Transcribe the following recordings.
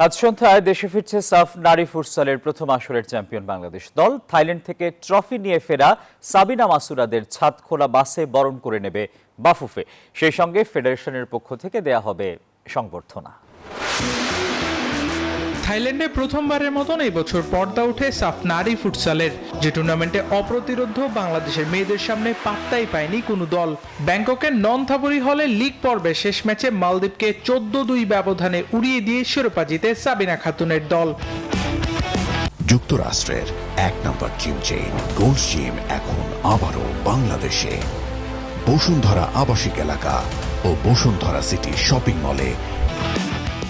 আজ সন্ধ্যায় দেশে ফিরছে সাফ নারী ফুটসালের প্রথম আসরের চ্যাম্পিয়ন বাংলাদেশ দল। থাইল্যান্ড থেকে ট্রফি নিয়ে ফেরা সাবিনা মাসুরাদের ছাদখোলা বাসে বরণ করে নেবে বাফুফে। সেই সঙ্গে ফেডারেশনের পক্ষ থেকে দেয়া হবে সংবর্ধনা। থাইল্যান্ডে প্রথমবারের মতন এই বছর পর্দা ওঠে সাফ নারী ফুটসালের, যে টুর্নামেন্টে অপ্রতিরোধ্য বাংলাদেশের মেয়েদের সামনে পাত্তাই পায়নি কোনো দল। ব্যাংককের নন্থাবুরি হলে লিগ পর্বের শেষ ম্যাচে মালদ্বীপকে 14-2 ব্যবধানে উড়িয়ে দিয়ে শিরোপা জিতে সাবিনা খাতুনের দল। যুক্তরাষ্ট্রের এক নম্বর জিম চেইন গোল্ড জিম এখন আবারও বাংলাদেশে। বসুন্ধরা আবাসিক এলাকা ও বসুন্ধরা সিটি শপিং মলে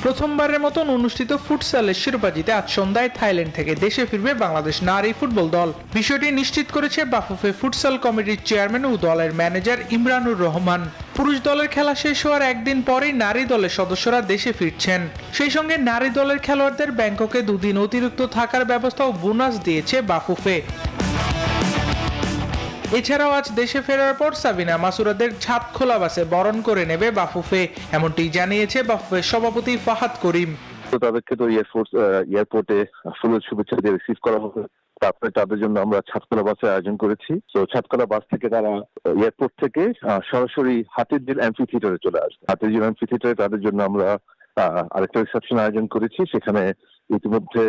প্রথমবারের মতন অনুষ্ঠিত ফুটসালের শিরোপা জিতে আজ সন্ধ্যায় থাইল্যান্ড থেকে দেশে ফিরবে বাংলাদেশ নারী ফুটবল দল। বিষয়টি নিশ্চিত করেছে বাফুফে ফুটসাল কমিটির চেয়ারম্যান ও দলের ম্যানেজার ইমরানুর রহমান। পুরুষ দলের খেলা শেষ হওয়ার একদিন পরেই নারী দলের সদস্যরা দেশে ফিরছেন। সেই সঙ্গে নারী দলের খেলোয়াড়দের ব্যাংককে 2 দিন অতিরিক্ত থাকার ব্যবস্থা ও বোনাস দিয়েছে বাফুফে। এছাড়াও আজ দেশে ফেরার পর সাবিনা মাসুরাদের ছাদখোলা বাসে বরণ করে নেবে বাফুফে, এমনটি জানিয়েছে বাফুফের সভাপতি ফাহাদ করিম। তাদেরকে তো এয়ারপোর্টে ফুলের শুভেচ্ছা দিয়ে রিসিভ করা হবে। তারপরে তাদের জন্য আমরা ছাদখোলা বাসের আয়োজন করেছি। তো ছাদখোলা বাস থেকে তারা এয়ারপোর্ট থেকে সরাসরি হাতিরঝিল অ্যাম্ফি থিয়েটারে চলে আসবে। হাতিরঝিল অ্যাম্ফি থিয়েটারে তাদের জন্য আমরা আরেকটা রিসেপশন আয়োজন করেছি। সেখানে ইতিমধ্যে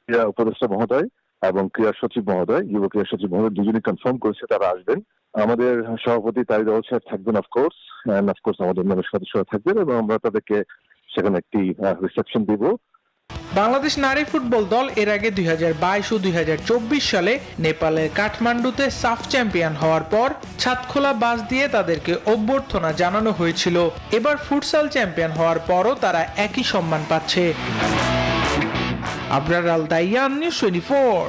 ক্রীড়া উপদেষ্টা মহোদয় এবং ক্রীড়া সচিব মহোদয়, যুব ক্রীড়া সচিব মহোদয় দুজনই কনফার্ম করেছে তারা আসবেন। আমাদের সভাপতি তারিদ আউয়াল সাহেব থাকবেন অফকোর্স, এন্ড অফকোর্স আমাদের অন্যান্য সদস্যরা থাকবেন এবং আমরা তাদেরকে সেখানে একটি রিসেপশন দিব। বাংলাদেশ নারী ফুটবল দল এর আগে 2022 ও 2024 সালে নেপালের কাঠমান্ডুতে সাফ চ্যাম্পিয়ন হওয়ার পর ছাদখোলা বাস দিয়ে তাদেরকে অভ্যর্থনা জানানো হয়েছিল। এবার ফুটসাল চ্যাম্পিয়ন হওয়ার পরও তারা একই সম্মান পাচ্ছে। আবরার আল দাইয়ান, নিউজ 24।